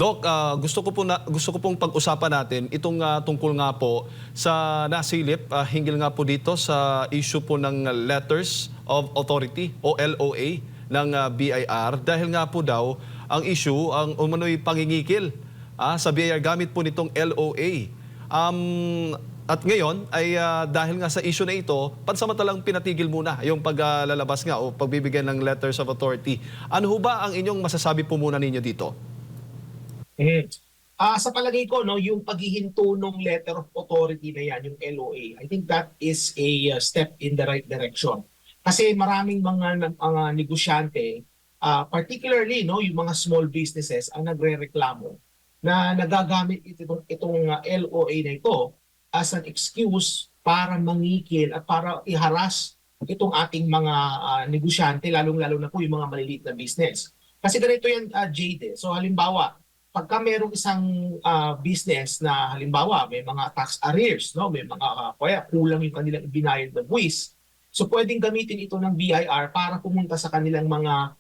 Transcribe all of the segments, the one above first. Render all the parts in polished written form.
Doc, gusto ko pong pag-usapan natin itong tungkol nga po sa nasilip hinggil nga po dito sa issue po ng Letters of Authority o LOA ng BIR dahil nga po daw ang issue ang umano'y pangingikil sa BIR gamit po nitong LOA. At ngayon ay dahil nga sa issue na ito, pansamantalang pinatigil muna yung paglalabas nga o pagbibigay ng Letters of Authority. Ano ho ba ang inyong masasabi po muna ninyo dito? Sa palagay ko, no, yung paghihinto ng letter of authority na yan, yung LOA, I think that is a step in the right direction. Kasi maraming mga negosyante, particularly no, yung mga small businesses ang nagrereklamo na nagagamit itong LOA na ito as an excuse para mangikil at para iharas itong ating mga negosyante, lalong-lalo na po yung mga maliliit na business. Kasi ganito yan, Jade. So halimbawa, pagka merong isang business na halimbawa may mga tax arrears, no, may mga kaya kulang yung kanilang ibinayad na buwis. So pwedeng gamitin ito ng BIR para pumunta sa kanilang mga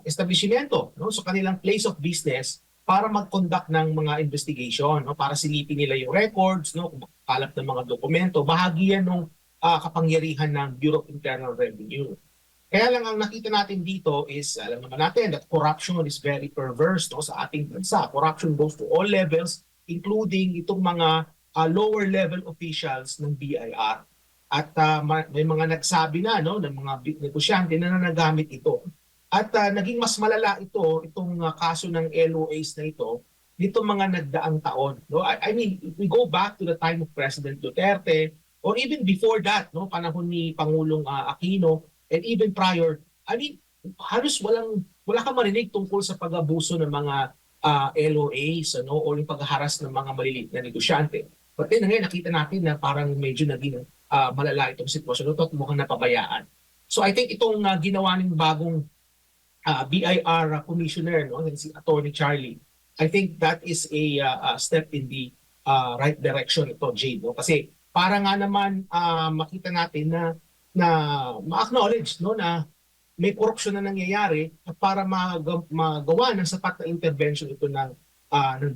establishmento, no, so kanilang place of business para mag-conduct ng mga investigation, no, para silipin nila yung records, no, kung kalap ng mga dokumento, bahagi yan ng kapangyarihan ng Bureau of Internal Revenue. Kaya lang ang nakita natin dito is, alam naman natin that corruption is very perverse, no, sa ating bansa. Corruption goes to all levels, including itong mga lower level officials ng BIR. At may mga nagsabi na, no, ng mga negosyante na nagamit ito. At naging mas malala itong kaso ng LOAs na ito, nitong mga nagdaang taon. No? I mean, if we go back to the time of President Duterte, or even before that, no, panahon ni Pangulong Aquino, and even prior, I mean, halos wala kang marinig tungkol sa pag-abuso ng mga LOAs, ano, o yung paghaharas ng mga maliliit na negosyante. But then ngayon, nakita natin na parang medyo naging malala itong sitwasyon at mukhang napabayaan. So I think itong ginawa ng bagong BIR commissioner, no, si Attorney Charlie, I think that is a step in the right direction ito, Jade. No? Kasi para nga naman makita natin na ma-acknowledge, no, na may korupsyon na nangyayari at para magawa ng sapat na intervention ito ng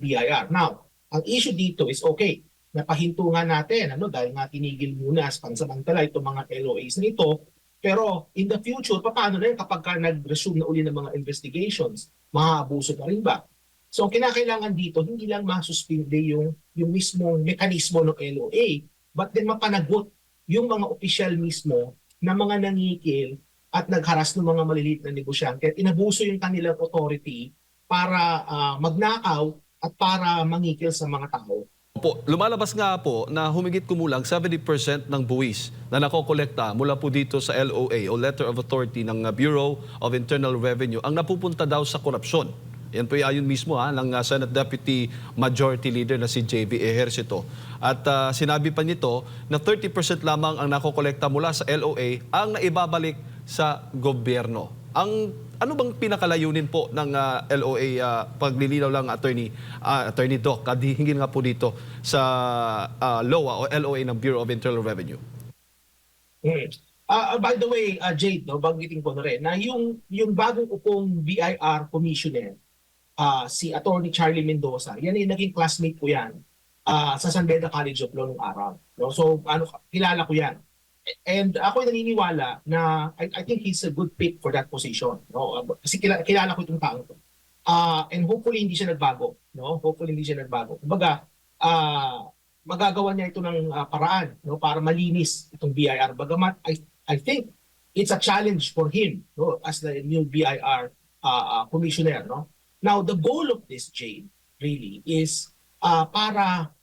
BIR. Now, ang issue dito is okay, napahinto nga natin dahil nga tinigil muna sa pansamantala itong mga LOAs na ito, pero in the future, paano na yun kapag nag-resume na uli ng mga investigations? Mahaabuso na rin ba? So, ang kinakailangan dito, hindi lang masuspinde yung mismong mekanismo ng LOA, but then mapanagot yung mga opisyal mismo na mga nangikil at nagharas ng mga maliliit na negosyante at inabuso yung kanilang authority para magnakaw at para mangikil sa mga tao. Lumalabas nga po na humigit kumulang 70% ng buwis na nakokolekta mula po dito sa LOA o Letter of Authority ng Bureau of Internal Revenue ang napupunta daw sa korupsyon. Yan po ayon mismo ng Senate Deputy Majority Leader na si J.B. Ejercito. At sinabi pa nito na 30% lamang ang nakokolekta mula sa LOA ang naibabalik sa gobyerno. Ano bang pinakalayunin po ng LOA, paglilinaw lang Attorney Doc, hinggil nga po dito sa LOA o LOA ng Bureau of Internal Revenue? By the way, Jade, no, banggitin ko na rin na yung bagong upong BIR commissioner, si Attorney Charlie Mendoza, yan ay naging classmate ko yan sa San Beda College of Law nung araw. No? So, kilala ko yan. And ako ay naniniwala na I think he's a good pick for that position. No? Kasi kilala ko itong taong to. And hopefully hindi siya nagbago. No? Hopefully hindi siya nagbago. Kumbaga, magagawa niya ito ng paraan, no? Para malinis itong BIR. Bagamat I think it's a challenge for him, no? As the new BIR commissioner. No? Now, the goal of this, Jade, really is para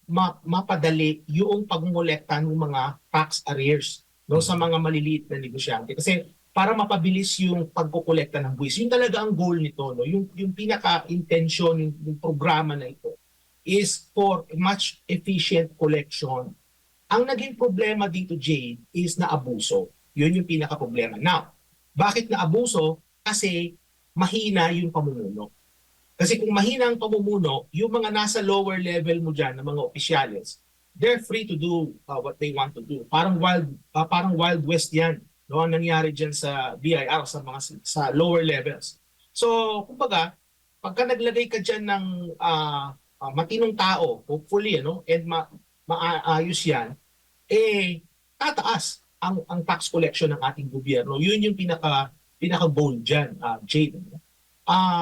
mapadali yung pagngolekta ng mga tax arrears, no, sa mga maliliit na negosyante. Kasi para mapabilis yung pagkukolekta ng buwis. Yun talaga ang goal nito. No? Yung pinaka-intention ng programa na ito is for much efficient collection. Ang naging problema dito, Jade, is na abuso. Yun yung pinaka-problema. Now, bakit na abuso? Kasi mahina yung pamumuno. Kasi kung mahina ang pamumuno, yung mga nasa lower level mo dyan, ng mga opisyales, they're free to do what they want to do. Parang wild west yan, no, ang nangyari dyan sa BIR, sa lower levels. So, kumbaga, pagka naglagay ka dyan ng matinong tao, hopefully, and maayos yan, tataas ang tax collection ng ating gobyerno. Yun yung pinaka goal diyan, Jade.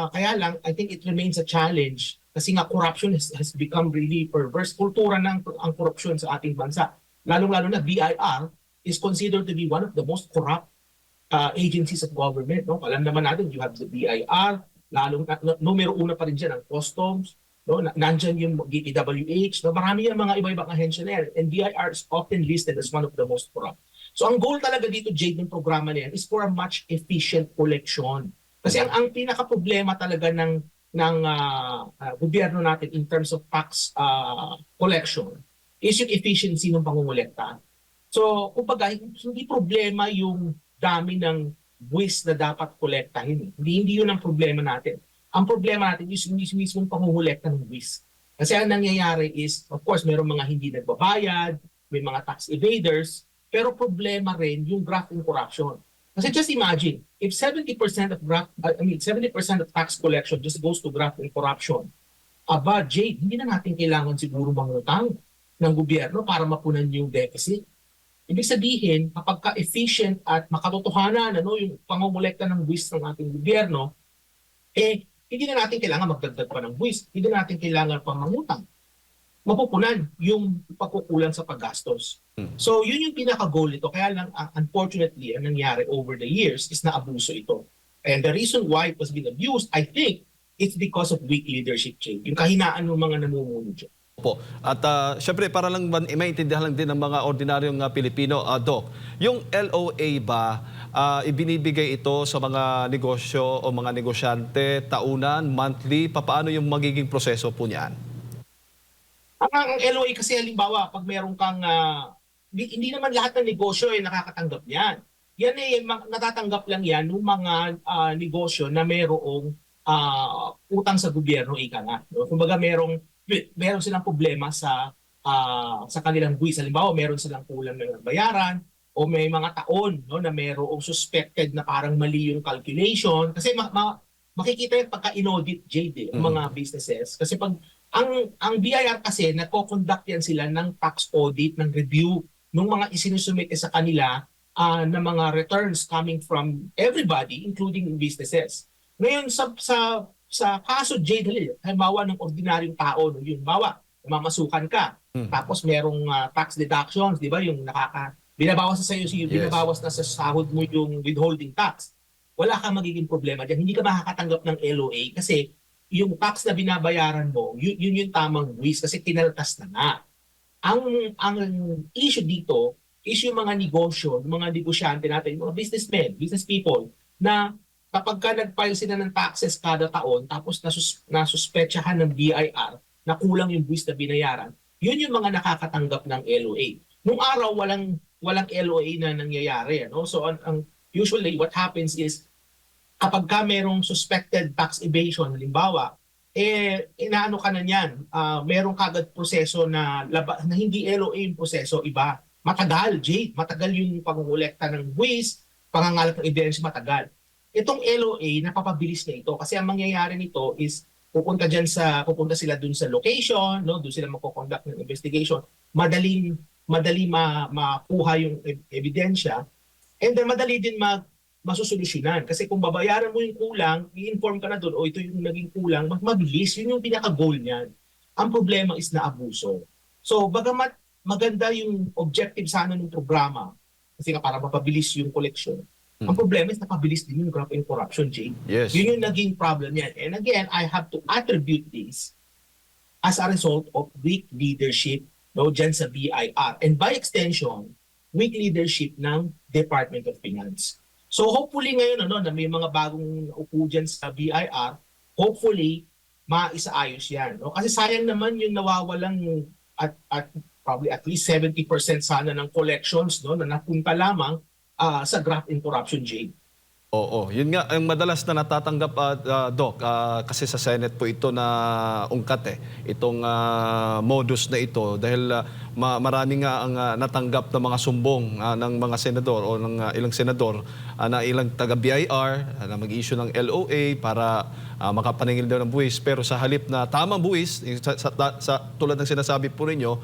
Kaya lang, I think it remains a challenge kasi nga corruption has become really perverse. Kultura ng ang corruption sa ating bansa. Lalong-lalo na BIR is considered to be one of the most corrupt agencies of government. No? Alam naman natin, you have the BIR, numero una pa rin dyan ang customs, no? Nandyan yung DPWH, no? Marami yung mga iba-ibang ahensya na yan. And BIR is often listed as one of the most corrupt. So ang goal talaga dito, Jade, ng programa na yan is for a much efficient collection. Kasi ang pinaka-problema talaga ng gobyerno natin in terms of tax collection is yung efficiency ng pangungulekta. So, kumbaga, hindi problema yung dami ng buwis na dapat kolektahin. Hindi yun ang problema natin. Ang problema natin is yung mismong pangungulekta ng buwis. Kasi ang nangyayari is, of course, mayroong mga hindi nagbabayad, may mga tax evaders, pero problema rin yung graft and corruption. Kasi just imagine, if 70% of tax collection just goes to graft and corruption, Jade, hindi na natin kailangan siguro mangutang ng gobyerno para mapunan yung deficit. Ibig sabihin, kapag ka-efficient at makatotohanan yung pangungulekta ng buwis ng ating gobyerno, hindi na natin kailangan magdagdag pa ng buwis. Hindi na natin kailangan pang mangutang. Mapupunan yung pagkukulang sa paggastos. So, yun yung pinaka-goal nito. Kaya lang, unfortunately, ang nangyari over the years is na-abuso ito. And the reason why it was being abused, I think, it's because of weak leadership change. Yung kahinaan ng mga namumuno dyan. Po. At syempre para lang maintindihan lang din ng mga ordinaryong Pilipino, Doc, yung LOA ba ibinibigay ito sa mga negosyo o mga negosyante taunan, monthly? Paano yung magiging proseso po niyan? Ang LOA kasi halimbawa, pag meron kang, hindi naman lahat ng negosyo ay nakakatanggap niyan. Yan natatanggap lang yan ng mga negosyo na merong utang sa gobyerno, ika nga. No? Kumbaga meron silang problema sa kanilang buwis. Halimbawa, meron silang kulang ng bayaran o may mga taon na merong suspected na parang mali yung calculation. Kasi makikita yung pagka-inaudit, Jade, ang mga businesses. Kasi pag ang BIR kasi, nagko-conduct yan sila ng tax audit, ng review ng mga isinusumite sa kanila na mga returns coming from everybody, including businesses. Ngayon, sa kaso, Jade, halimbawa ng ordinaryong tao, yung mamasukan ka, tapos merong tax deductions, di ba, yung binabawas na sa'yo, binabawas na sa sahod mo yung withholding tax. Wala kang magiging problema dyan. Hindi ka makakatanggap ng LOA kasi yung tax na binabayaran mo, yun yung tamang buwis kasi kinaltas na nga. Ang issue dito is yung mga negosyo, yung mga negosyante natin, yung mga businessmen, business people, na kapag ka nag-file sila ng taxes kada taon, tapos nasuspetsahan ng BIR na kulang yung buwis na binayaran, yun yung mga nakakatanggap ng LOA. Nung araw, walang LOA na nangyayari. So, usually, what happens is, kapag ka merong suspected tax evasion, halimbawa, inaano ka na niyan, merong kagad proseso na hindi LOA yung proseso, iba. Matagal, Jade. Matagal yung pangungulekta ng buwis, pangangalap ng ebidensya, matagal. Itong LOA, napapabilis na ito kasi ang mangyayari nito is pupunta sila dun sa location, doon sila magko-conduct ng investigation, madali makuha yung ebidensya, and then madali din masusolusyonan. Kasi kung babayaran mo yung kulang, i-inform ka na doon, ito yung naging kulang, mabilis. Yun yung pinaka-goal niyan. Ang problema is na abuso. So, bagamat maganda yung objective sana ng programa, kasi para mapabilis yung collection, ang problema is napabilis din yung graft and corruption, Jay. Yes. Yun yung naging problem yan. And again, I have to attribute this as a result of weak leadership dyan sa BIR. And by extension, weak leadership ng Department of Finance. So hopefully ngayon na may mga bagong upo dyan sa BIR, hopefully maisaayos yan. Kasi sayang naman yung nawawalang at probably at least 70% sana ng collections na napunta lamang sa graft and corruption, Jade. Oo, yun nga, ang madalas na natatanggap, Doc, kasi sa Senate po ito na ungkat itong modus na ito dahil marami nga ang natanggap na mga sumbong ng mga senador o ng ilang senador na ilang taga-BIR na mag-issue ng LOA para makapaningil daw ng buwis. Pero sa halip na tamang buwis, tulad ng sinasabi po ninyo,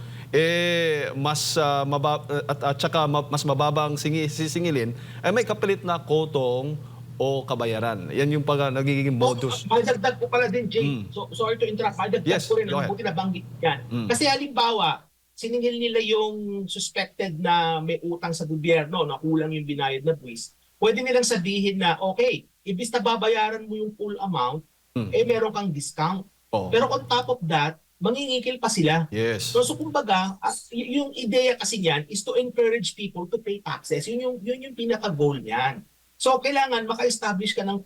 mas at saka mas mababa ang sisingilin, ay may kapalit na kotong o kabayaran. Yan yung nagiging modus. Madagdag ko pala din, Jay. So, sorry to interrupt. Madagdag Yes, ko rin. go Ang ahead. buti na banggit yan. Kasi halimbawa, siningil nila yung suspected na may utang sa gobyerno, na kulang yung binayad na buwis. Pwede nilang sabihin na, okay, ibis na babayaran mo yung full amount, meron kang discount. Oh. Pero on top of that, mangingikil pa sila. Yes. So kumbaga, yung ideya kasi niyan is to encourage people to pay taxes. Yun yung pinaka-goal niyan. So kailangan maka-establish ka ng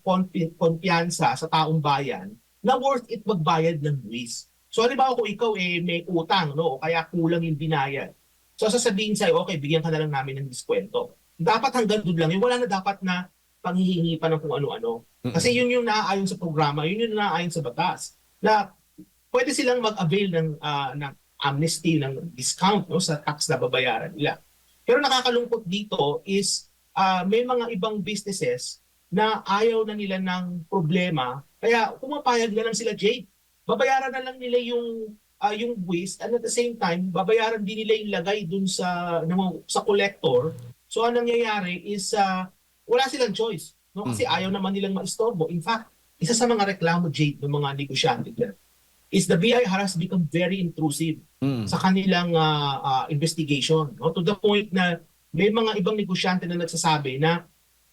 kumpiyansa sa taong bayan na worth it magbayad ng buwis. So halimbawa kung ikaw may utang, no, o kaya kulang yung binayad. So sasabihin sa'yo, okay, bigyan ka na lang namin ng diskwento. Dapat hanggang doon lang. Wala na dapat na panghihingi pa ng kung ano-ano. Kasi yun yung naaayon sa programa, yun yung naaayon sa batas. Na pwede silang mag-avail ng amnesty, ng discount, no, sa tax na babayaran nila. Pero nakakalungkot dito is may mga ibang businesses na ayaw na nila ng problema. Kaya pumapayag na lang sila, Jade. Babayaran na lang nila yung buwis, and at the same time, babayaran din nila yung lagay dun sa collector. So anong nangyayari is wala silang choice. No? Kasi ayaw naman nilang maistorbo. In fact, isa sa mga reklamo, Jade, ng mga negosyante dyan, is the BIR has become very intrusive sa kanilang investigation. No? To the point na may mga ibang negosyante na nagsasabi na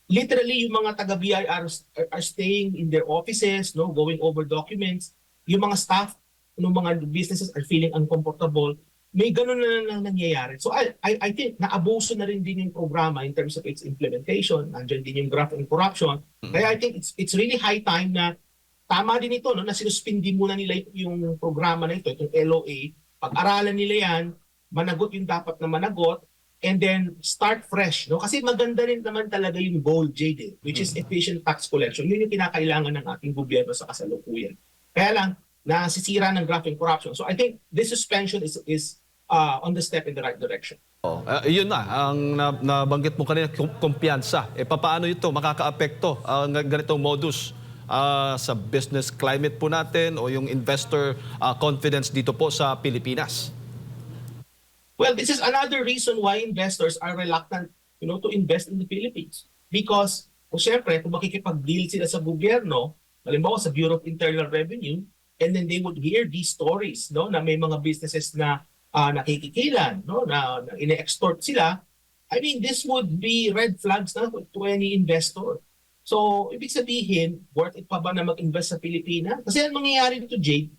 literally yung mga taga-BIR are staying in their offices, no, going over documents. Yung mga staff ng mga businesses are feeling uncomfortable. May ganun na lang nangyayari. So I think naabuso na rin din yung programa in terms of its implementation. Nandiyan din yung graft and corruption. Kaya I think it's really high time na tama din ito, no, na sinuspindi muna nila yung programa na ito, itong LOA. Pag-aralan nila yan, managot yung dapat na managot, and then start fresh. No? Kasi maganda rin naman talaga yung goal, Jade, which is efficient tax collection. Yun yung kinakailangan ng ating gobyerno sa kasalukuyan. Kaya lang, nasisira ng graft and corruption. So I think this suspension is on the step in the right direction. Yun na, ang nabanggit mo kanina, kumpiyansa. Paano ito makakaapekto ang ganitong modus sa business climate po natin o yung investor confidence dito po sa Pilipinas? Well, this is another reason why investors are reluctant, to invest in the Philippines. Because, syempre, kung makikipag-deal sila sa gobyerno, halimbawa sa Bureau of Internal Revenue, and then they would hear these stories, no, na may mga businesses na nakikikilan, no, na ine-extort sila. I mean, this would be red flags na to any investor. So, ibig sabihin, worth it pa ba na mag-invest sa Pilipinas? Kasi ang mangyayari dito, Jade,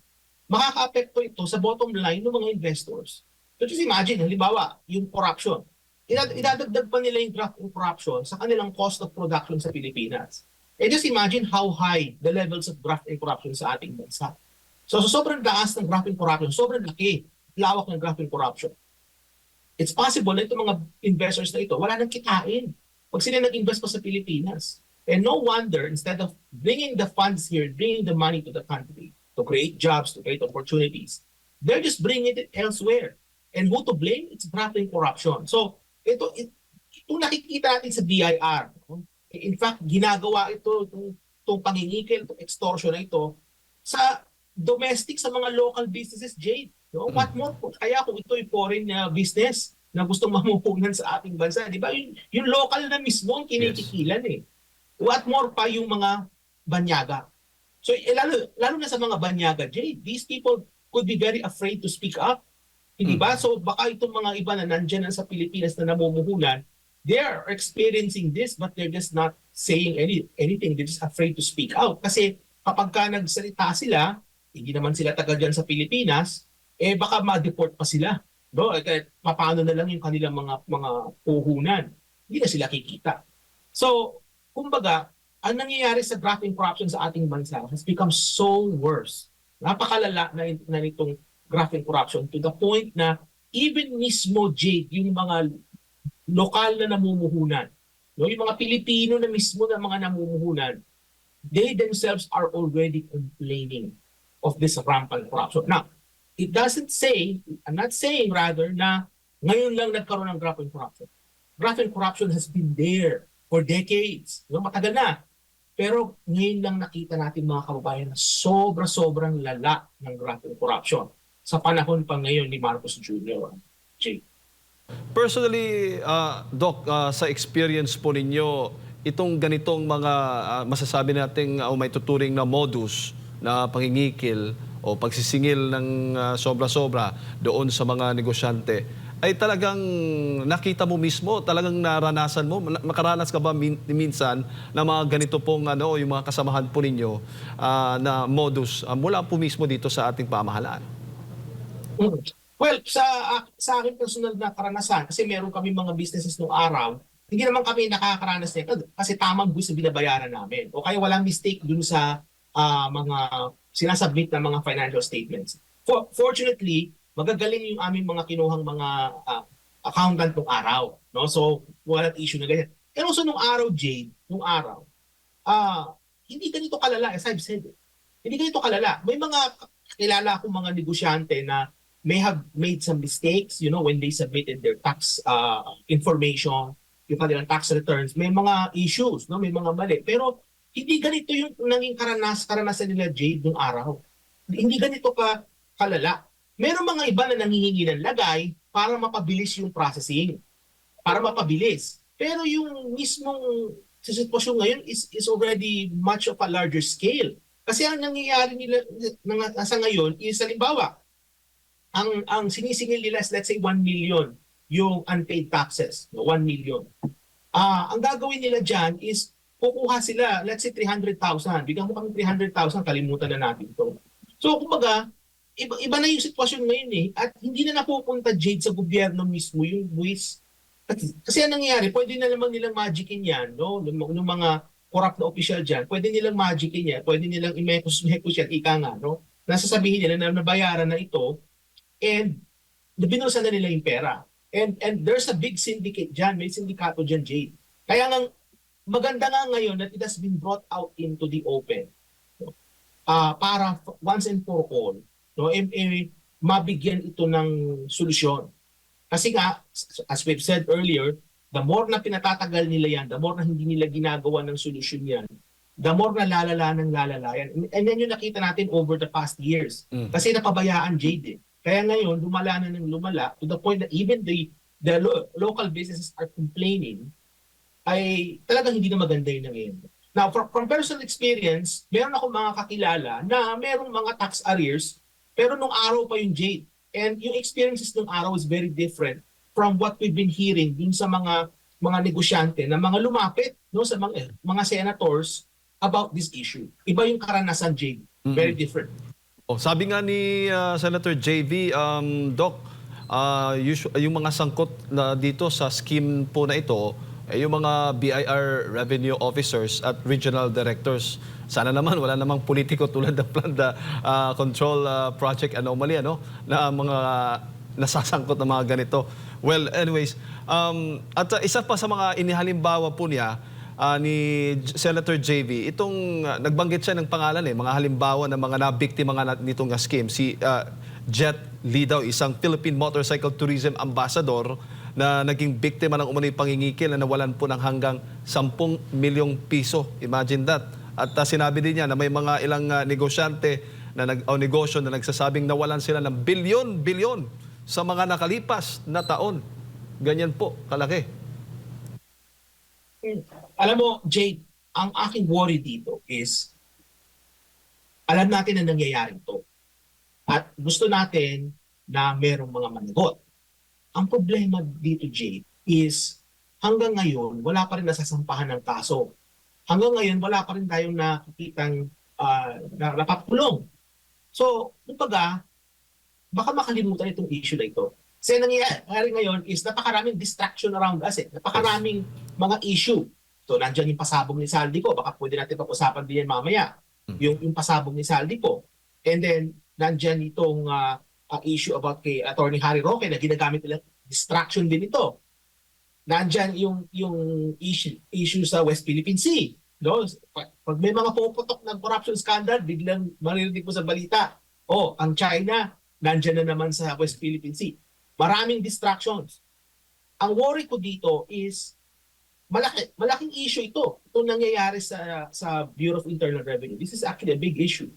makaka-apekto ito sa bottom line ng mga investors. So just imagine, halimbawa, yung corruption. Idadagdag pa nila yung graft and corruption sa kanilang cost of production sa Pilipinas. And just imagine how high the levels of graft and corruption sa ating bansa. So sobrang taas ng graft and corruption, sobrang laki, lawak ng graft and corruption. It's possible na itong mga investors na ito, wala nang kitain pag sila nag-invest pa sa Pilipinas. And no wonder, instead of bringing the funds here, bringing the money to the country to create jobs, to create opportunities, they're just bringing it elsewhere. And who to blame? It's graft and corruption. So ito nakikita natin sa BIR. In fact, ginagawa itong pangingikil, itong extortion na ito sa domestic, sa mga local businesses, Jade. No? What more? Kaya kung ito'y foreign business na gustong mamuhunan sa ating bansa, di ba? Yung local na mismo ang kinikikilan eh. What more pa yung mga banyaga? So lalo na sa mga banyaga, Jade, these people could be very afraid to speak up. Hindi ba? So baka itong mga iba na nandyan na sa Pilipinas na namumuhunan, they are experiencing this but they're just not saying anything. They're just afraid to speak out. Kasi kapag ka nagsalita sila, hindi naman sila taga dyan sa Pilipinas, baka ma-deport pa sila. No? Paano na lang yung kanilang mga puhunan. Hindi na sila kikita. So, kumbaga, ang nangyayari sa graft and corruption sa ating bansa has become so worse. Napakalala na nitong graft and corruption to the point na even mismo, Jade, yung mga lokal na namumuhunan, no, yung mga Pilipino na mismo na mga namumuhunan, they themselves are already complaining of this rampant corruption. Now, it doesn't say, I'm not saying rather na ngayon lang nagkaroon ng graft and corruption. Graft and corruption has been there for decades. No, matagal na. Pero ngayon lang nakita natin mga kababayan na sobra-sobrang lala ng graft and corruption sa panahon pa ngayon ni Marcos Jr. Jay. Personally, Doc, sa experience po ninyo, itong ganitong mga masasabi nating may tuturing na modus na pangingikil o pagsisingil ng sobra-sobra doon sa mga negosyante, ay talagang nakita mo mismo, talagang naranasan mo? Makaranas ka ba minsan na mga ganito pong yung mga kasamahan po ninyo na modus mula po mismo dito sa ating pamahalaan? Well, sa akin personal na karanasan, kasi meron kami mga businesses nung araw, hindi naman kami nakakaranas nito kasi tamang gusto binabayaran namin. O kaya walang mistake dun sa mga sinasubmit na mga financial statements. Fortunately, magagaling yung aming mga kinuhang mga accountant nung araw. No? So, walang issue na ganyan. Pero so nung araw, Jade, nung araw, hindi ganito kalala, as I've said. Hindi ganito kalala. May mga kilala akong mga negosyante na may have made some mistakes, when they submitted their tax information, yung kanilang tax returns, may mga issues, no? May mga mali. Pero hindi ganito yung naging karanasan nila, Jade, nung araw. Hindi ganito ka kalala. Meron mga iba na nangihingi ng lagay para mapabilis yung processing. Para mapabilis. Pero yung mismong sitwasyon ngayon is already much of a larger scale. Kasi ang nangyayari nila sa ngayon is, halimbawa, ang sinisingil nila is let's say 1 million yung unpaid taxes. 1 million. Ang gagawin nila dyan is kukuha sila, let's say 300,000. Bigyan mo kami 300,000, kalimutan na natin ito. So, kumbaga, iba na yung sitwasyon ngayon at hindi na napupunta, Jade, sa gobyerno mismo yung buwis. Kasi ang nangyayari, pwede na naman nilang magicin yan, no? Ng mga corrupt na official dyan, pwede nilang magicin yan, pwede nilang imekos yan, ika nga, no? Nasasabihin nila na nabayaran na ito and binulsan na nila yung pera. And there's a big syndicate dyan, may sindikato dyan, Jade. Kaya nga, maganda nga ngayon that it has been brought out into the open, no? Para once and for all, no, mabigyan ito ng solusyon. Kasi nga, as we've said earlier, the more na pinatatagal nila yan, the more na hindi nila ginagawa ng solusyon yan, the more na lalala ng lalala yan. And then yung nakita natin over the past years. Kasi napabayaan, Jade. Kaya ngayon, lumala na ng lumala to the point that even the local businesses are complaining, ay talagang hindi na maganda yung nangyayari. Now, from personal experience, meron ako mga kakilala na merong mga tax arrears, pero nung araw pa yung Jade. And yung experiences nung araw is very different from what we've been hearing dun sa mga negosyante na mga lumapit, no, sa mga senators about this issue. Iba yung karanasan, Jade. Very different. Sabi nga ni Senator JV, Doc, yung mga sangkot na dito sa scheme po na ito, yung mga BIR revenue officers at regional directors, sana naman wala namang politiko tulad ng Flood Control Project Anomaly, na mga nasasangkot na mga ganito. Well, anyways, at isa pa sa mga inihalimbawa po niya ni Senator JV, itong nagbanggit siya ng pangalan, mga halimbawa ng mga nabiktima nga nitong scheme. Si Jet Li daw, isang Philippine Motorcycle Tourism Ambassador na naging biktima ng umano'y pangingikil na nawalan po ng hanggang 10 milyong piso. Imagine that. At sinabi din niya na may mga ilang negosyante o negosyo na nagsasabing nawalan sila ng bilyon-bilyon sa mga nakalipas na taon. Ganyan po, kalaki. Alam mo, Jade, ang aking worry dito is alam natin na nangyayari ito. At gusto natin na merong mga managot. Ang problema dito, Jade, is hanggang ngayon, wala pa rin nasasampahan ng kaso. Hanggang ngayon, wala pa rin tayong nakikitang napapulong. So, kumbaga, baka makalimutan itong issue na ito. Kasi nangyayari ngayon is napakaraming distraction around us. Napakaraming mga issue. So, nandyan yung pasabong ni Saldi ko. Baka pwede natin pag-usapan din yan mamaya. Yung pasabong ni Saldi ko. And then, nandyan itong issue about kay Attorney Harry Roque na ginagamit nila distraction din ito. Nandyan yung issue sa West Philippine Sea. No? Pag may mga puputok ng corruption scandal, biglang maririnig mo sa balita, ang China nandyan na naman sa West Philippine Sea. Maraming distractions. Ang worry ko dito is malaking issue ito. Itong nangyayari sa Bureau of Internal Revenue. This is actually a big issue.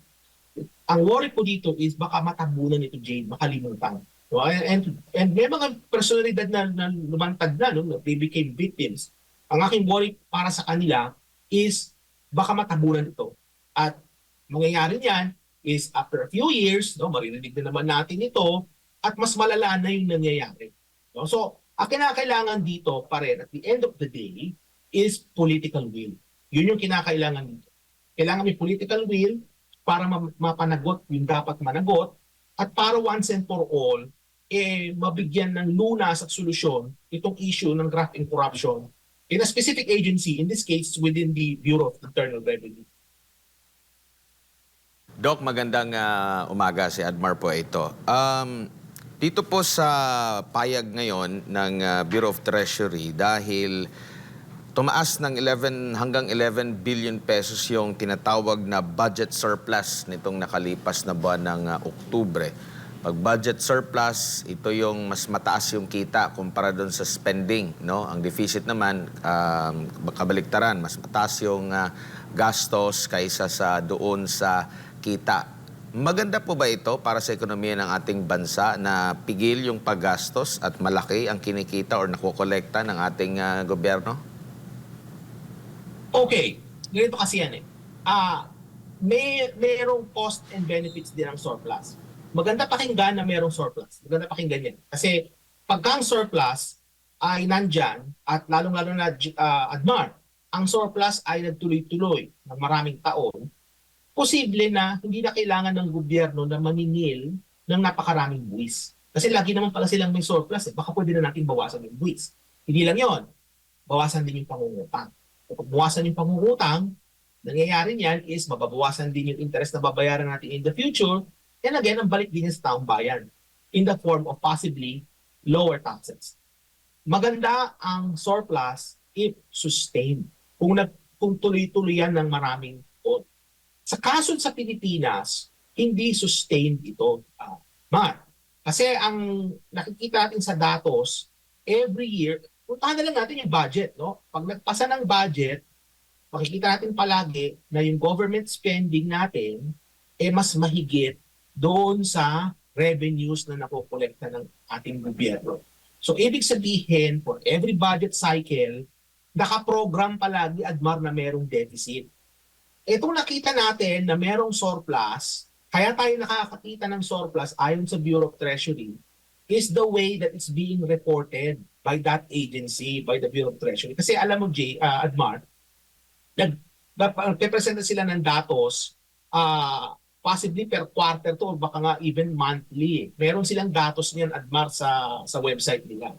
Ang worry ko dito is baka matabunan ito, Jade, makalimutan. No? And may mga personalidad na lumantad na, no? They became victims. Ang aking worry para sa kanila is baka matabunan ito. At mangyayari niyan is after a few years, no, maririnig na naman natin ito at mas malala na yung nangyayari. No? So, ang kinakailangan dito pa rin at the end of the day is political will. Yun yung kinakailangan dito. Kailangan may political will para mapanagot yung dapat managot at para once and for all, mabigyan ng lunas at solusyon itong issue ng graft and corruption in a specific agency, in this case, within the Bureau of Internal Revenue. Doc, magandang umaga, si Admar po ito. Dito po sa payag ngayon ng Bureau of Treasury dahil tumaas ng 11 hanggang 11 billion pesos yung tinatawag na budget surplus nitong nakalipas na buwan ng Oktubre. Pag budget surplus, ito yung mas mataas yung kita kumpara doon sa spending, no? Ang deficit naman, kabaliktaran, mas mataas yung gastos kaysa sa doon sa kita. Maganda po ba ito para sa ekonomiya ng ating bansa na pigil yung paggastos at malaki ang kinikita or nakokolekta ng ating gobyerno? Okay, ganito kasi yan eh. Mayroong cost and benefits din ang surplus. Maganda pakinggan na mayroong surplus. Maganda pakinggan yan. Kasi pagka ang surplus ay nandyan at lalong-lalo na Admar, ang surplus ay nagtuloy-tuloy ng maraming taon, posible na hindi na kailangan ng gobyerno na maningil ng napakaraming buwis. Kasi lagi naman pala silang may surplus eh. Baka pwede na natin bawasan yung buwis. Hindi lang yon, bawasan din yung pangungutang. Kapag bawasan yung pangungutang, nangyayari niyan is mababawasan din yung interest na babayaran natin in the future. And again, ang balik din sa taong bayan in the form of possibly lower taxes. Maganda ang surplus if sustained. Kung tuloy-tuloy yan ng maraming taon. Sa kaso sa Pilipinas, hindi sustained ito. Kasi ang nakikita natin sa datos, every year, puntahan na lang natin yung budget. No? Pag nagpasa ng budget, makikita natin palagi na yung government spending natin mas mahigit doon sa revenues na nakokolekta ng ating gobyerno. So, ibig sabihin, for every budget cycle, nakaprogram palagi, Admar, na merong deficit. Itong nakita natin na merong surplus, kaya tayo nakakakita ng surplus ayon sa Bureau of Treasury, is the way that it's being reported by that agency, by the Bureau of Treasury. Kasi alam mo, Admar, nagpe-presenta sila ng datos, possibly per quarter to or baka nga even monthly. Meron silang datos niyan, Admar, sa website nila.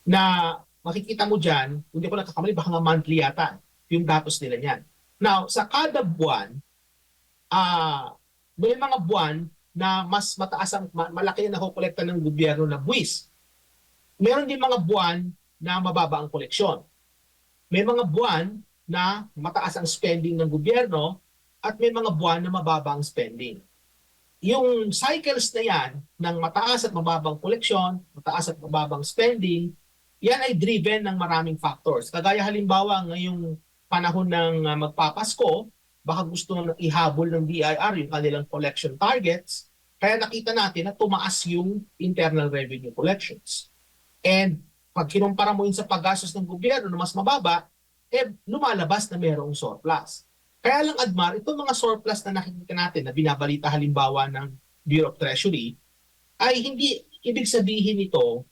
Na makikita mo dyan, hindi ko nakakamali, baka nga monthly yata yung datos nila niyan. Now, sa kada buwan, may mga buwan na mas mataas ang malaki na nakokolekta ng gobyerno na buwis. Meron din mga buwan na mababa ang koleksyon. May mga buwan na mataas ang spending ng gobyerno at may mga buwan na mababa ang spending. Yung cycles na yan ng mataas at mababang koleksyon, mataas at mababang spending, yan ay driven ng maraming factors. Kagaya halimbawa ngayong panahon ng magpapasko, baka gusto nang ihabol ng BIR yung kanilang collection targets, kaya nakita natin na tumaas yung internal revenue collections. And pag kinumpara mo yun sa paggastos ng gobyerno na mas mababa, lumalabas na mayroong surplus. Kaya lang, Admar, itong mga surplus na nakikita natin na binabalita halimbawa ng Bureau of Treasury, ay hindi ibig sabihin ito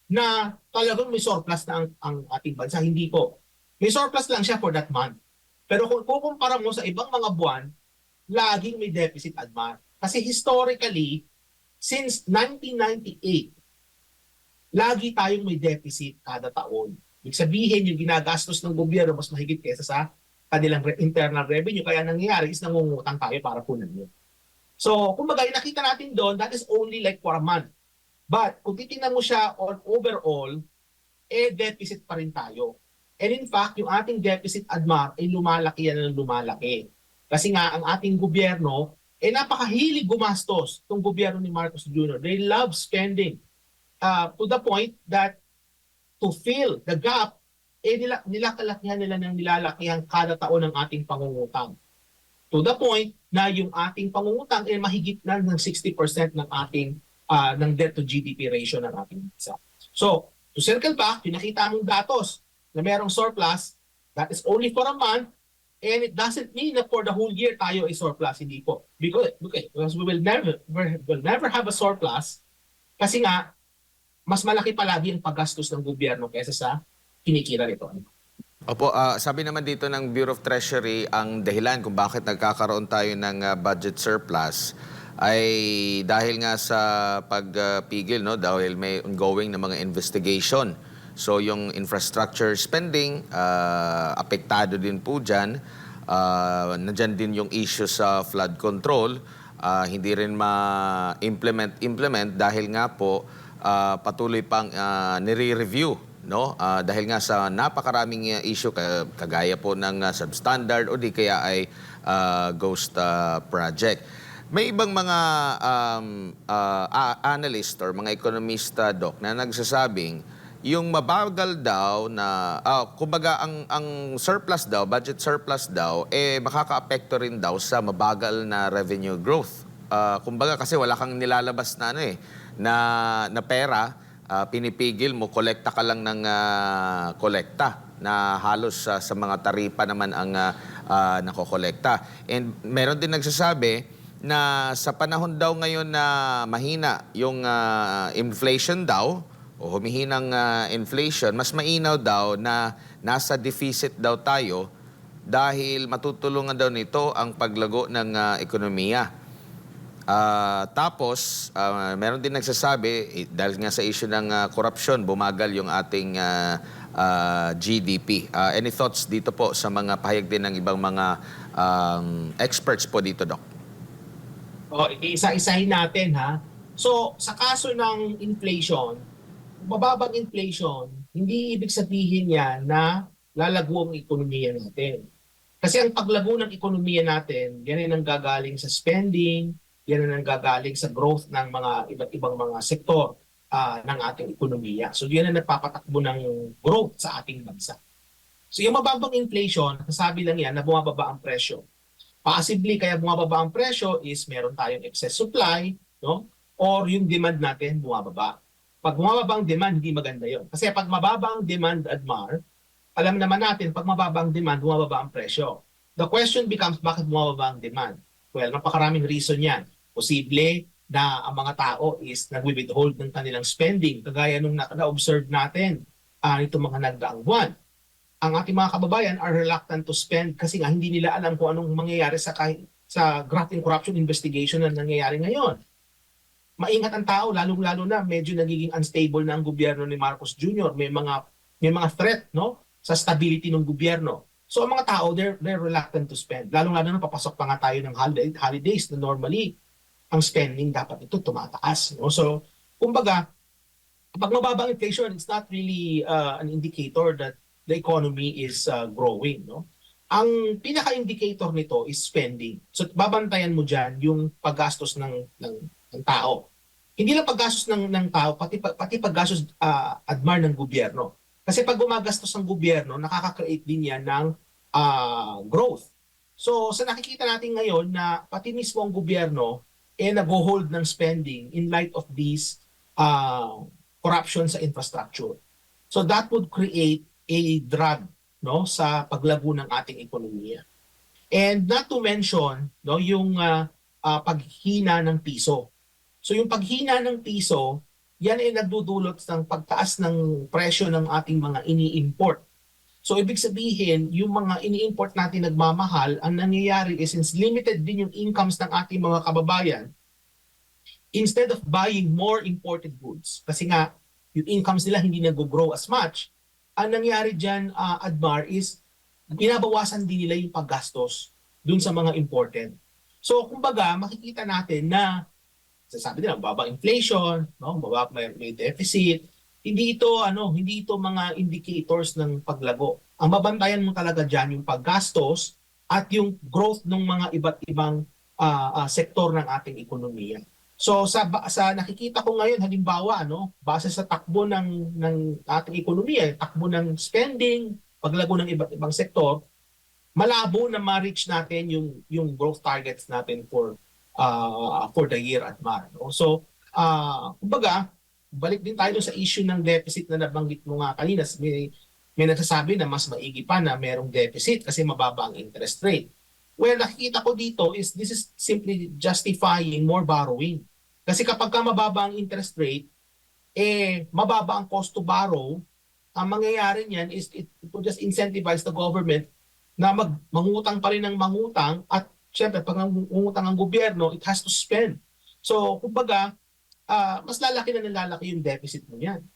na talagang may surplus na ang ating bansa. Hindi po. May surplus lang siya for that month. Pero kung kukumpara mo sa ibang mga buwan, laging may deficit, Admar. Kasi historically, since 1998, lagi tayong may deficit kada taon. Ibig sabihin, yung ginagastos ng gobyerno mas mahigit kaysa sa kanilang internal revenue. Kaya nangyayari is nangungutang tayo para punan yun. So, kumbaga, nakita natin doon, that is only like for a month. But kung titingnan mo siya on overall, deficit pa rin tayo. And in fact, yung ating deficit, Admar, ay lumalaki yan ng lumalaki. Kasi nga, ang ating gobyerno napakahilig gumastos itong gobyerno ni Marcos Jr. They love spending to the point that to fill the gap, nilakalakihan nila ng nilalakihan kada taon ng ating pangungutang. To the point na yung ating pangungutang ay mahigit na ng 60% ng ating ng debt to GDP ratio ng ating bansa. So, to circle back, yung nakita mong datos na merong surplus, that is only for a month, and it doesn't mean that for the whole year tayo ay surplus, hindi po. Because we will never have a surplus kasi nga, mas malaki palagi ang paggastos ng gobyerno kaysa sa kinikita nito. Opo, sabi naman dito ng Bureau of Treasury, ang dahilan kung bakit nagkakaroon tayo ng budget surplus ay dahil nga sa pagpigil, no? Dahil may ongoing na mga investigation. So yung infrastructure spending, apektado din po dyan. Nandyan din yung issue sa flood control. Hindi rin ma-implement dahil nga po patuloy pang nire-review, no? Dahil nga sa napakaraming issue kagaya po ng substandard o di kaya ay ghost project. May ibang mga analyst or mga ekonomista, Doc, na nagsasabing yung mabagal daw na, kumbaga ang surplus daw, budget surplus daw, makaka-apekto rin daw sa mabagal na revenue growth. Kumbaga kasi wala kang nilalabas na na pera, pinipigil mo, kolekta ka lang ng kolekta na halos sa mga taripa naman ang nakokolekta. And meron din nagsasabi na sa panahon daw ngayon na mahina yung inflation daw, o humihinang inflation, mas mainam daw na nasa deficit daw tayo dahil matutulungan daw nito ang paglago ng ekonomiya. Tapos, meron din nagsasabi, dahil nga sa issue ng korupsyon, bumagal yung ating GDP. Any thoughts dito po sa mga pahayag din ng ibang mga experts po dito, Doc? Isa-isahin natin, ha. So, sa kaso ng inflation, mababang inflation, hindi ibig sabihin yan na lalago ang ekonomiya natin. Kasi ang paglago ng ekonomiya natin, yan ay nanggagaling sa spending, yan ay nanggagaling sa growth ng mga iba't ibang mga sektor ng ating ekonomiya. So yan ang nagpapatakbo ng growth sa ating bansa. So yung mababang inflation, sabi lang yan na bumababa ang presyo. Possibly kaya bumababa ang presyo is meron tayong excess supply, no? Or yung demand natin bumababa. Pag bumababa ang demand, hindi maganda yon. Kasi pag mababa ang demand, Admar, alam naman natin, pag mababa ang demand, bumababa ang presyo. The question becomes, bakit bumababa ang demand? Well, napakaraming reason yan. Posible na ang mga tao is nag-withhold ng kanilang spending, kagaya nung na-observe natin itong mga nagdaang buwan. Ang ating mga kababayan are reluctant to spend kasi nga hindi nila alam kung anong mangyayari sa graft and corruption investigation na nangyayari ngayon. Maingat ang tao, lalong-lalo na medyo nagiging unstable na ang gobyerno ni Marcos Jr. May mga threat, no, sa stability ng gobyerno. So ang mga tao, they're reluctant to spend. Lalong-lalo na papasok pa nga tayo ng holidays na normally ang spending dapat ito tumataas. No? So, kumbaga, pag mababa ang inflation, it's not really an indicator that the economy is growing. No? Ang pinaka-indicator nito is spending. So, babantayan mo dyan yung paggastos ng tao. Hindi lang paggastos ng tao, pati paggastos Admar ng gobyerno. Kasi pag gumagastos ng gobyerno, nakaka-create din yan ng growth. So, sa nakikita natin ngayon na pati mismo ang gobyerno nag-hold ng spending in light of these corruption sa infrastructure. So, that would create a drag, no, sa paglago ng ating ekonomiya. And not to mention, no, yung paghina ng piso. So yung paghina ng piso, yan ay nagdudulot ng pagtaas ng presyo ng ating mga ini-import. So ibig sabihin, yung mga ini-import natin nagmamahal, ang nangyayari is since limited din yung incomes ng ating mga kababayan, instead of buying more imported goods, kasi nga yung incomes nila hindi nag-grow as much, ang nangyari dyan, Admar, is binabawasan din nila yung paggastos dun sa mga imported. So, kumbaga, makikita natin na, sasabi nila, mababa inflation, no? Mababa, may deficit. Hindi ito mga indicators ng paglago. Ang babantayan mo talaga dyan yung paggastos at yung growth ng mga iba't ibang sektor ng ating ekonomiya. So sa nakikita ko ngayon halimbawa base sa takbo ng ating ekonomiya, takbo ng spending, paglago ng iba't ibang sektor, malabo na ma-reach natin yung growth targets natin for the year at Mar. No? So kumbaga, balik din tayo sa issue ng deficit na nabanggit mo nga kanina. May nagsasabi na mas maigi pa na merong deficit kasi mababa ang interest rate. Well, nakikita ko dito is this is simply justifying more borrowing. Kasi kapag ka mababa ang interest rate, mababa ang cost to borrow, ang mangyayari niyan is it will just incentivize the government na mangutang pa rin ng mangutang at syempre pag mangutang ang gobyerno, it has to spend. So, kumbaga, mas lalaki na nalalaki yung deficit mo niyan.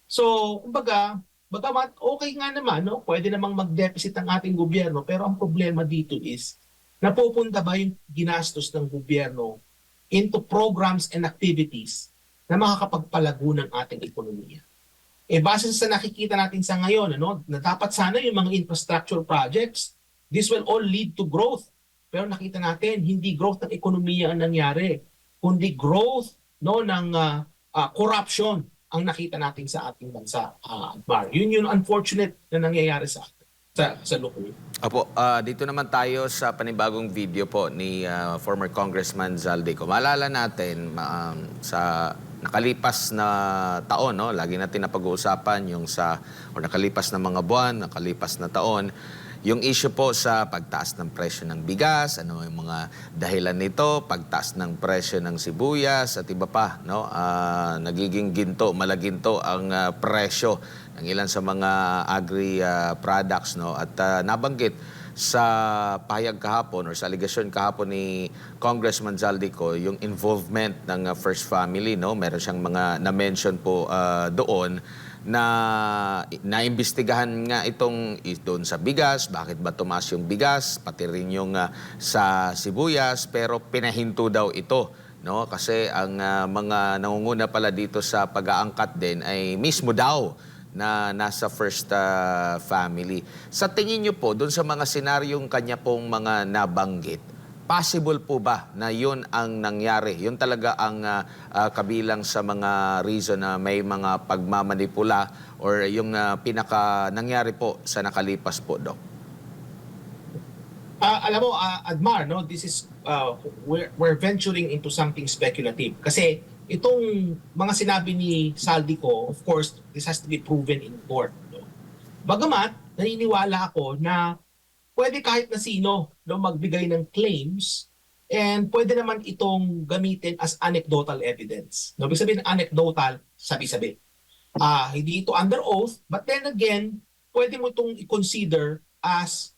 So, kumbaga, bagamat okay nga naman, no? Pwede namang mag-deficit ang ating gobyerno, pero ang problema dito is napupunta ba yung ginastos ng gobyerno into programs and activities na makakapagpalago ng ating ekonomiya. Base sa nakikita natin sa ngayon, na dapat sana yung mga infrastructure projects, this will all lead to growth. Pero nakita natin, hindi growth ng ekonomiya ang nangyari, kundi growth ng corruption ang nakita natin sa ating bansa. Yun yung unfortunate na nangyayari sa loob. Opo, dito naman tayo sa panibagong video po ni former Congressman Zaldico. Maalala natin sa nakalipas na taon, lagi natin napag-uusapan yung nakalipas na mga buwan, nakalipas na taon, yung issue po sa pagtaas ng presyo ng bigas, yung mga dahilan nito, pagtaas ng presyo ng sibuyas at iba pa, nagiging malaginto ang presyo ng ilan sa mga agri products, at nabanggit sa pahayag kahapon or sa aligasyon kahapon ni Congressman Zaldico yung involvement ng First Family, meron siyang mga na-mention po doon na naimbestigahan nga doon sa bigas, bakit ba tumaas yung bigas, pati rin yung sa sibuyas, pero pinahinto daw ito, kasi ang mga nangunguna pala dito sa pag-aangkat din ay mismo daw na nasa First Family. Sa tingin niyo po, doon sa mga senaryong kanya pong mga nabanggit, possible po ba na yun ang nangyari? Yun talaga ang kabilang sa mga reason na may mga pagmamanipula or yung pinaka nangyari po sa nakalipas po, Doc? Alam mo, Admar, this is we're venturing into something speculative. Kasi itong mga sinabi ni Zaldico, of course, this has to be proven in court. Bagamat, naniniwala ako na pwede kahit na sino magbigay ng claims and pwede naman itong gamitin as anecdotal evidence. Ibig sabihin anecdotal, sabi-sabi. Hindi ito under oath, but then again, pwede mo itong i-consider as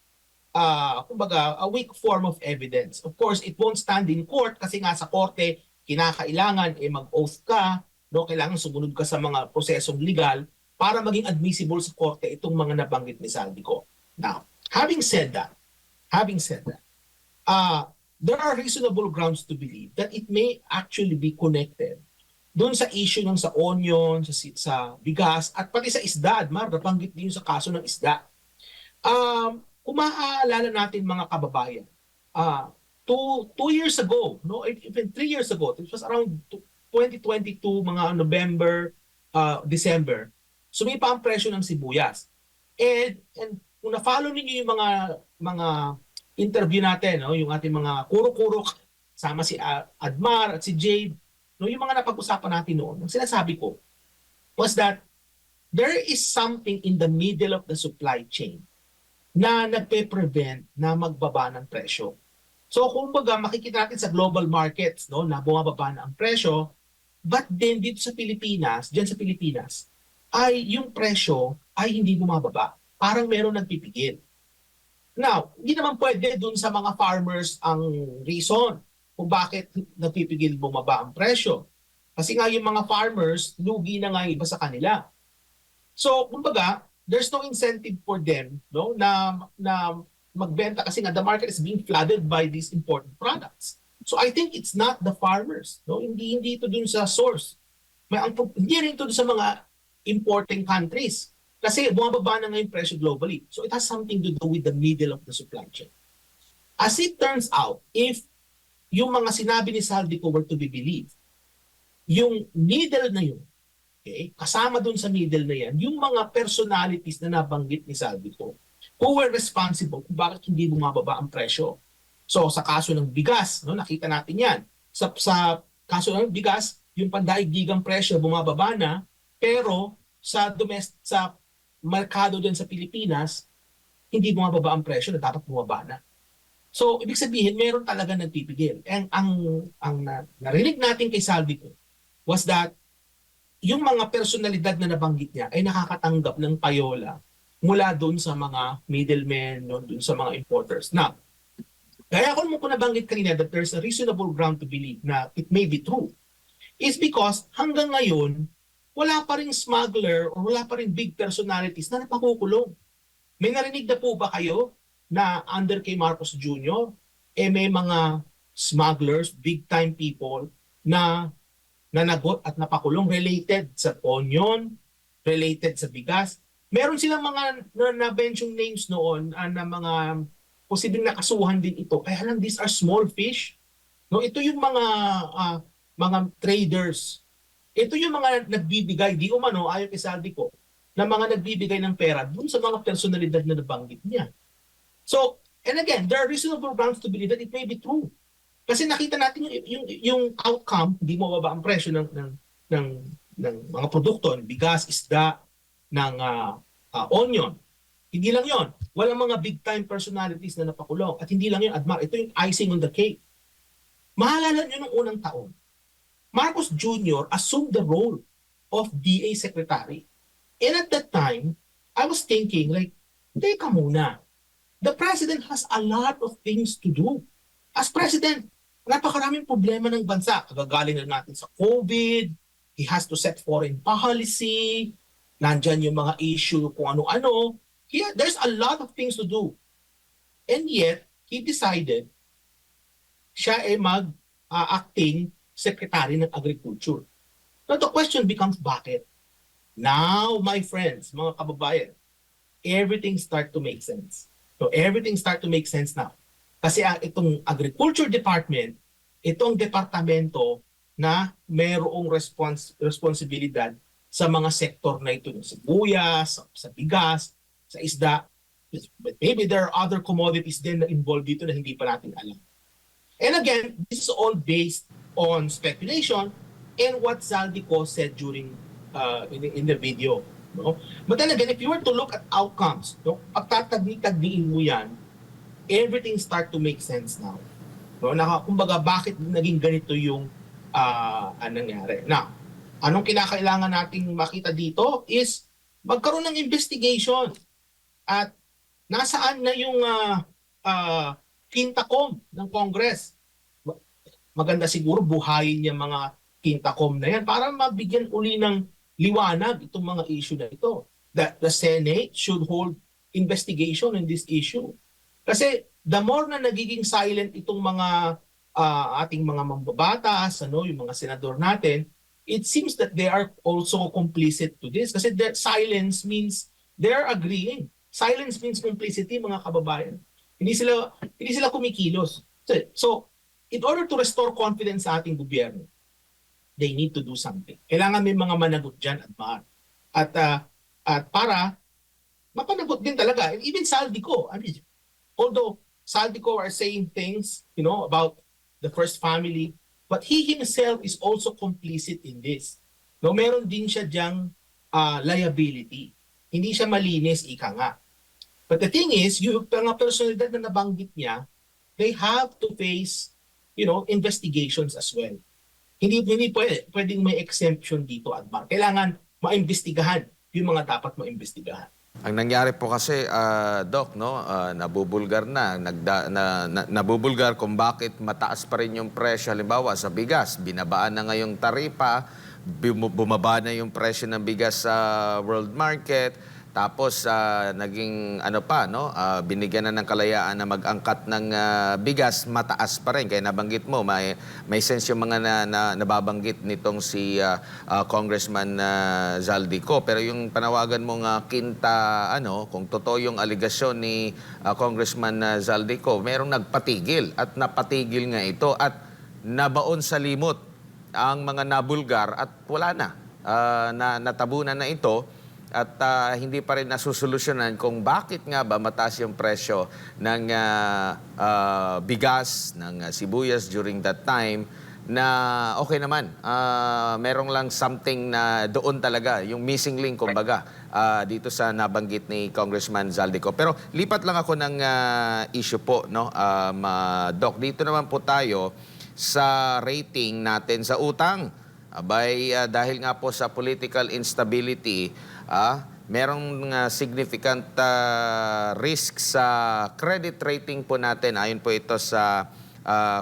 kumbaga, a weak form of evidence. Of course, it won't stand in court kasi nga sa korte, kinakailangan mag-oath ka, kailangan sumunod ka sa mga prosesong legal para maging admissible sa korte itong mga nabanggit ni Zaldico. Now, having said that, there are reasonable grounds to believe that it may actually be connected doon sa issue ng sa onion, sa bigas, at pati sa isda. Nabanggit din sa kaso ng isda. Kung maaalala natin mga kababayan, 2 years ago, even 3 years ago, it was around 2022, mga November, December, sumipa ang presyo ng sibuyas. And kung na-follow ninyo yung mga interview natin, yung ating mga kuro-kuro, sama si Admar at si Jade, yung mga napag-usapan natin noon, ang sinasabi ko was that there is something in the middle of the supply chain na nagpe-prevent na magbaba ng presyo. So kumbaga makikita natin sa global markets na bumababa na ang presyo, but then dito sa Pilipinas, diyan sa Pilipinas, ay yung presyo ay hindi bumababa. Parang meron nagpipigil. Now, hindi naman pwede dun sa mga farmers ang reason kung bakit nagpipigil bumaba ang presyo. Kasi nga yung mga farmers, lugi na nga iba sa kanila. So, kumbaga, there's no incentive for them na magbenta kasi nga the market is being flooded by these imported products. So, I think it's not the farmers. Hindi ito dun sa source. Hindi rin ito dun sa mga importing countries. Kasi bumababa na ngayon presyo globally. So it has something to do with the middle of the supply chain. As it turns out, if yung mga sinabi ni Saldico were to be believed, yung middle na yun, okay, kasama dun sa middle na yan, yung mga personalities na nabanggit ni Saldico who were responsible kung bakit hindi bumababa ang presyo. So sa kaso ng bigas, no, nakita natin yan. Sa kaso ng bigas, yung pandaigdigang presyo bumababa na, pero sa merkado din sa Pilipinas, hindi bumababa ang presyo na dapat bumaba na. So, ibig sabihin, meron talaga nagpipigil. And narinig natin kay Saldico was that yung mga personalidad na nabanggit niya ay nakakatanggap ng payola mula doon sa mga middlemen, doon sa mga importers. Now, kaya kung mo nabanggit kanina that there's a reasonable ground to believe na it may be true, is because hanggang ngayon, wala pa ring smuggler o wala pa ring big personalities na napakukulong. May narinig na po ba kayo na under kay Marcos Jr., may mga smugglers, big-time people na nanagot at napakulong related sa onion, related sa bigas. Meron silang mga na-mention names noon na mga posibleng nakasuhan din ito. Kaya lang, these are small fish. No, ito yung mga traders. Ito yung mga nagbibigay, di umano, ayon kay Saldico, na mga nagbibigay ng pera dun sa mga personalidad na nabanggit niya. So, and again, there are reasonable grounds to believe that it may be true. Kasi nakita natin yung outcome, hindi mo baba ang presyo ng mga produkto, ng bigas, isda, ng onion. Hindi lang yon. Walang mga big-time personalities na napakulong. At hindi lang yun, Admar, ito yung icing on the cake. Maalala nyo nung unang taon, Marcos Jr. assumed the role of DA Secretary. And at that time, I was thinking, like, teka muna, the President has a lot of things to do. As President, napakaraming problema ng bansa. Kagagaling na natin sa COVID, he has to set foreign policy, nandyan yung mga issue kung ano-ano. There's a lot of things to do. And yet, he decided siya ay mag-acting Secretary ng Agriculture. Now the question becomes, bakit? Now, my friends, mga kababayan, everything start to make sense. So everything start to make sense now. Kasi itong Agriculture Department, itong departamento na mayroong responsibilidad sa mga sektor na ito, sa sibuyas, sa bigas, sa isda. But maybe there are other commodities din na involved dito na hindi pa natin alam. And again, this is all based on speculation and what Saldico said during in the video. No? But then again, if you were to look at outcomes, no? Pagtatagni-tagniin mo yan, everything start to make sense now. No? Kumbaga, bakit naging ganito yung nangyari? Now, anong kinakailangan nating makita dito is magkaroon ng investigation at nasaan na yung Quinta-Com ng Congress. Maganda siguro buhayin yung mga Quinta-Com na yan para mabigyan uli ng liwanag itong mga issue na ito. That the Senate should hold investigation in this issue. Kasi the more na nagiging silent itong mga ating mga mambabatas, yung mga senador natin, it seems that they are also complicit to this. Kasi their silence means they're agreeing. Silence means complicity, mga kababayan. Hindi sila kumikilos. So, in order to restore confidence sa ating gobyerno, they need to do something. Kailangan may mga managot dyan, Admar. At para mapanagot din talaga. And even Saldico, although Saldico are saying things, about the first family, but he himself is also complicit in this. No, meron din siya diyang liability. Hindi siya malinis, ika nga. But the thing is, yung mga personalidad na nabanggit niya, they have to face, investigations as well. Hindi pwedeng may exemption dito, Admar. Kailangan maimbestigahan yung mga dapat maimbestigahan. Ang nangyari po kasi, Doc, nabubulgar nabubulgar kung bakit mataas pa rin yung presyo. Halimbawa, sa bigas, binabaan na ngayong taripa, bumaba na yung presyo ng bigas sa world market. Tapos naging ano pa no, binigyan na ng kalayaan na mag-angkat ng bigas, mataas pa rin. Kaya nabanggit mo, may sense yung mga nababanggit nitong si Congressman Zaldico. Pero yung panawagan mong kinta, kung totoo yung aligasyon ni Congressman Zaldico, merong nagpatigil at napatigil nga ito at nabaon sa limot ang mga nabulgar at wala na. Natabunan na ito at hindi pa rin nasusolusyonan kung bakit nga ba mataas yung presyo ng bigas, ng sibuyas during that time na okay naman. Merong lang something na doon talaga, yung missing link kumbaga, dito sa nabanggit ni Congressman Zaldico. Pero lipat lang ako ng issue po, no? Doc, dito naman po tayo sa rating natin sa utang. Abay, dahil nga po sa political instability, merong significant risk sa credit rating po natin. Ayon po ito sa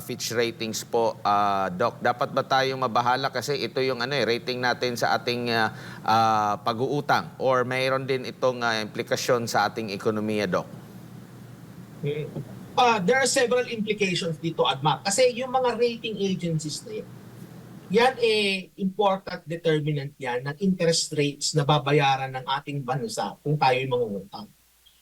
Fitch Ratings po. Doc, dapat ba tayong mabahala kasi ito yung rating natin sa ating pag-uutang or mayroon din itong implikasyon sa ating ekonomiya, Doc? There are several implications dito, Admar. Kasi yung mga rating agencies na yan important determinant yan ng interest rates na babayaran ng ating bansa kung tayo'y mangungutang.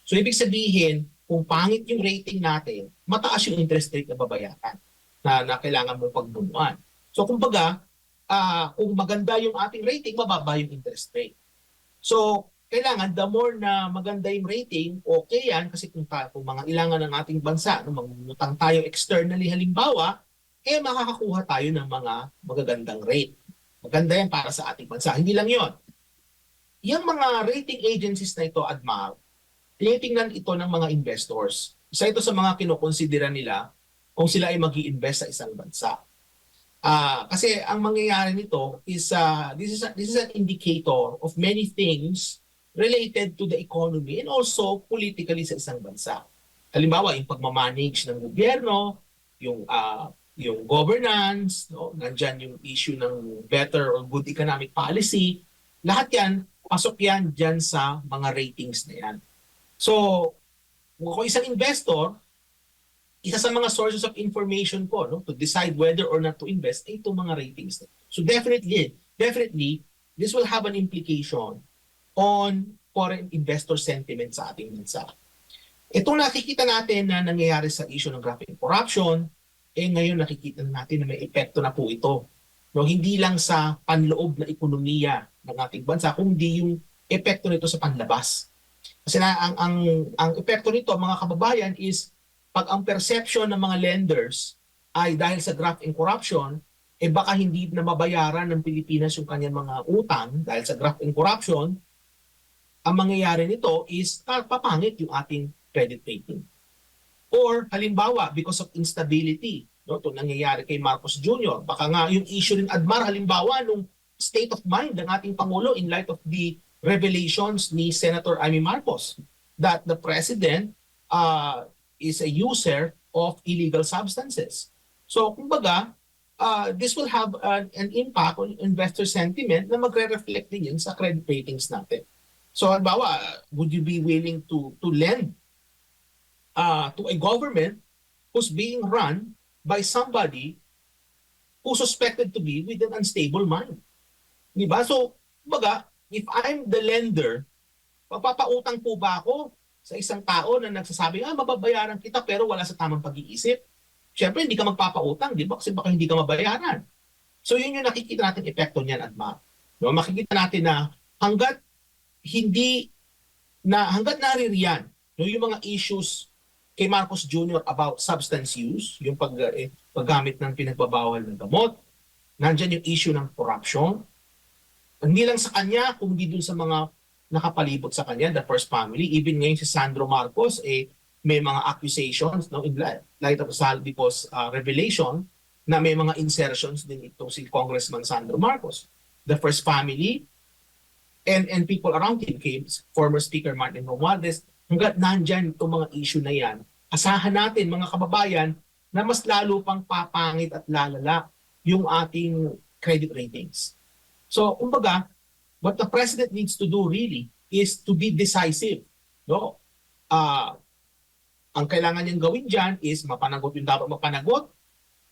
So ibig sabihin, kung pangit yung rating natin, mataas yung interest rate na babayaran na kailangan mong pagbunuan. So kumbaga, kung maganda yung ating rating, mababa yung interest rate. So kailangan, the more na maganda yung rating, okay yan kasi kung mga ilangan ng ating bansa, mangungutang tayo externally halimbawa, makakakuha tayo ng mga magagandang rate. Maganda yan para sa ating bansa. Hindi lang yon. Yung mga rating agencies na ito, Admar, tinitingnan ito ng mga investors. Isa ito sa mga kinukonsidera nila kung sila ay mag-i-invest sa isang bansa. Kasi ang mangyayari nito is, this is an indicator of many things related to the economy and also politically sa isang bansa. Halimbawa, yung pagmamanage ng gobyerno, yung governance, nandyan yung issue ng better or good economic policy, lahat yan, pasok yan dyan sa mga ratings na yan. So, kung isang investor, isa sa mga sources of information ko to decide whether or not to invest ay itong mga ratings. So definitely, this will have an implication on foreign investor sentiment sa ating bansa. Itong nakikita natin na nangyayari sa issue ng graphing corruption, ngayon nakikita natin na may epekto na po ito. Hindi lang sa panloob na ekonomiya ng ating bansa, kundi yung epekto nito sa panlabas. Kasi ang epekto nito, mga kababayan, is pag ang perception ng mga lenders ay dahil sa graft and corruption, baka hindi na mabayaran ng Pilipinas yung kanyang mga utang dahil sa graft and corruption, ang mangyayari nito is papangit yung ating credit rating. Or halimbawa, because of instability, ito nangyayari kay Marcos Jr. Baka nga yung issue rin, Admar, halimbawa, nung state of mind ng ating Pangulo in light of the revelations ni Senator Amy Marcos that the President is a user of illegal substances. So, kumbaga, this will have an impact on investor sentiment na magre-reflect din yun sa credit ratings natin. So, halimbawa, would you be willing to lend to a government who's being run by somebody who's suspected to be with an unstable mind? Diba? So, kumbaga, if I'm the lender, papautang po ba ako sa isang tao na nagsasabi, mababayaran kita pero wala sa tamang pag-iisip? Siyempre, hindi ka magpapautang, di ba? Kasi baka hindi ka mabayaran. So, yun yung nakikita natin epekto niyan, Adma. Makikita natin na hanggat naririyan yung mga issues kay Marcos Jr. about substance use, yung paggamit ng pinagbabawal ng gamot, nandyan yung issue ng corruption, hindi lang sa kanya, kundi dun sa mga nakapalibot sa kanya, the first family. Even ngayon si Sandro Marcos, may mga accusations in light of Zaldico's revelation na may mga insertions din itong si Congressman Sandro Marcos. The first family and people around him, former Speaker Martin Romualdez, hanggat nandyan itong mga issue na yan, asahan natin mga kababayan na mas lalo pang papangit at lalala yung ating credit ratings. So, kumbaga, what the President needs to do really is to be decisive. No? Ah, ang kailangan niyang gawin dyan is mapanagot yung dapat mapanagot,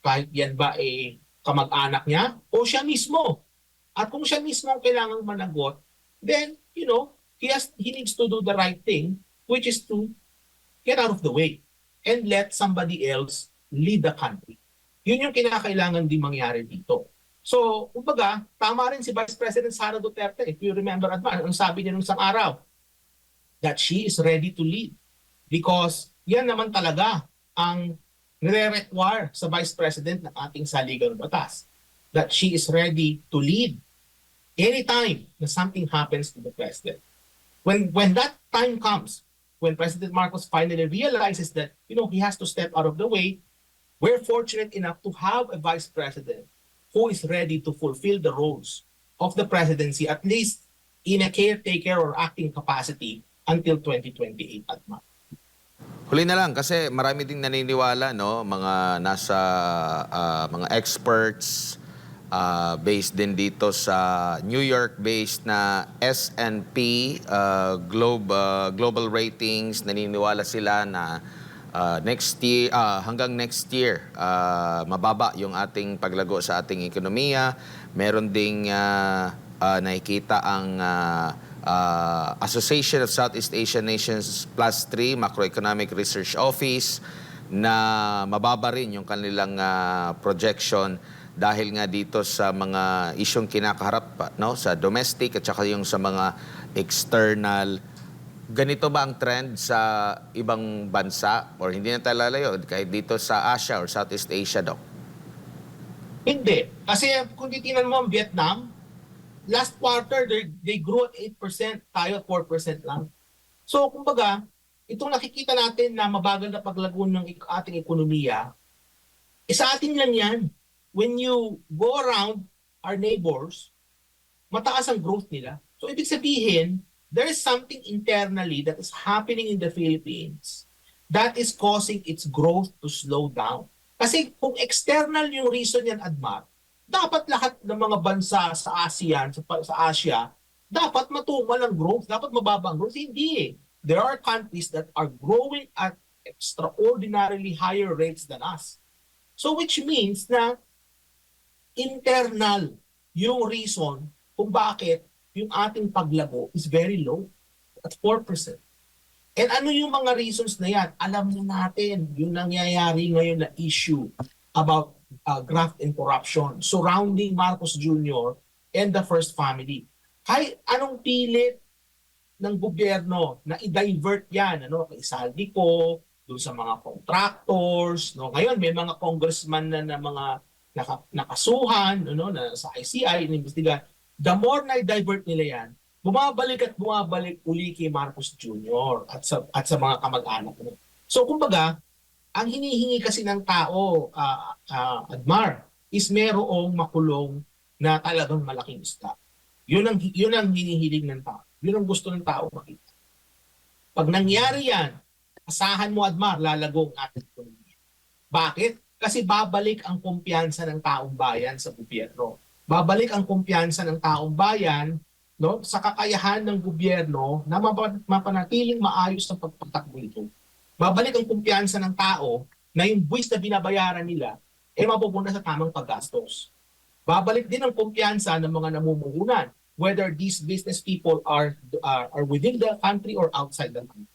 kahit yan ba kamag-anak niya o siya mismo. At kung siya mismo ang kailangang managot, then, he needs to do the right thing, which is to get out of the way and let somebody else lead the country. Yun yung kinakailangan din mangyari dito. So, kumbaga, tama rin si Vice President Sara Duterte. If you remember, Adman, ang sabi niya nung isang araw, that she is ready to lead. Because yan naman talaga ang nire-require sa Vice President ng ating saligang batas. That she is ready to lead anytime na something happens to the President. When that time comes, when President Marcos finally realizes that he has to step out of the way, we're fortunate enough to have a Vice President who is ready to fulfill the roles of the presidency, at least in a caretaker or acting capacity until 2028 at March. Huli na lang kasi marami ding naniniwala, no, mga nasa mga experts based din dito sa New York-based na S&P Global Ratings. Naniniwala sila na next year hanggang next year mababa yung ating paglago sa ating ekonomiya. Meron ding nakikita ang Association of Southeast Asian Nations +3 Macroeconomic Research Office na mababa rin yung kanilang projection dahil nga dito sa mga isyong kinakaharap, no, sa domestic at saka yung sa mga external. Ganito ba ang trend sa ibang bansa or hindi na tayo lalayo kahit dito sa Asia or Southeast Asia, Doc? Hindi. Kasi kung titingnan mo ang Vietnam, last quarter, they grew at 8%, tayo at 4% lang. So, kumbaga, itong nakikita natin na mabagal na paglago ng ating ekonomiya, sa atin lang yan. When you go around our neighbors, mataas ang growth nila. So, ibig sabihin, there is something internally that is happening in the Philippines that is causing its growth to slow down. Kasi kung external yung reason yan, Admar, dapat lahat ng mga bansa sa ASEAN, sa Asia, dapat matumal ang growth, dapat mababa ang growth. Hindi. There are countries that are growing at extraordinarily higher rates than us. So which means na internal yung reason kung bakit yung ating paglago is very low at 4%. And ano yung mga reasons na yan? Alam na natin yung nangyayari ngayon na issue about graft and corruption surrounding Marcos Jr. and the First Family. Kahit anong pilit ng gobyerno na i-divert yan, kay Saldico, doon sa mga contractors, ngayon may mga congressman na mga nakasuhan, na sa ICI, inimbestigahan. The more na i-divert nila yan, bumabalik at bumabalik uli kay Marcos Jr. at sa mga kamag-anak. So kumbaga, ang hinihingi kasi ng tao, Admar, is merong makulong na talagang malaking isda. Yun ang hinihiling ng tao. Yun ang gusto ng tao makita. Pag nangyari yan, asahan mo, Admar, lalago ang ating ekonomiya. Bakit? Kasi babalik ang kumpiyansa ng taong bayan sa gobyerno. Babalik ang kumpiyansa ng taong bayan sa kakayahan ng gobyerno na mapanatiling maayos ang pagpatakbo ito. Babalik ang kumpiyansa ng tao na yung buwis na binabayaran nila mapupunta sa tamang paggastos. Babalik din ang kumpiyansa ng mga namumuhunan, whether these business people are within the country or outside the country.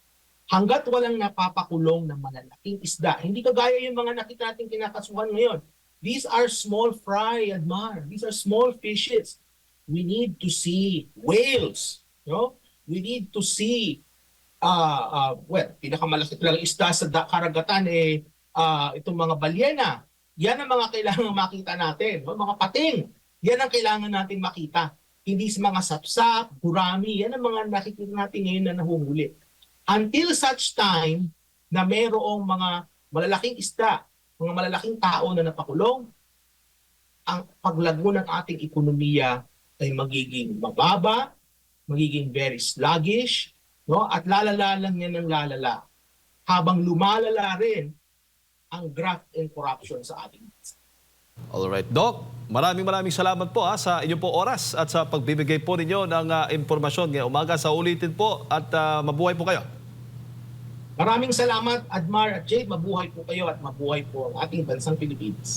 Hanggat walang napapakulong ng malalaking isda, hindi kagaya yung mga nakita natin kinakasuhan ngayon. These are small fry, Admar. These are small fishes. We need to see whales. We need to see pinakamalaki talagang isda sa karagatan itong mga balyena. Yan ang mga kailangan makita natin. Mga pating. Yan ang kailangan natin makita. Hindi sa mga sapsap, gurami. Yan ang mga nakikita natin ngayon na nahuhuli. Until such time na mayroong mga malalaking isda, mga malalaking tao na napakulong, ang paglago ng ating ekonomiya ay magiging mababa, magiging very sluggish, at lalala lang yan ng lalala habang lumalala rin ang graft and corruption sa ating bansa. Alright, Doc. Maraming salamat po sa inyong po oras at sa pagbibigay po ninyo ng impormasyon ngayong umaga. Sa ulitin po at mabuhay po kayo. Maraming salamat, Admar at Jade. Mabuhay po kayo at mabuhay po ang ating bansang Pilipinas.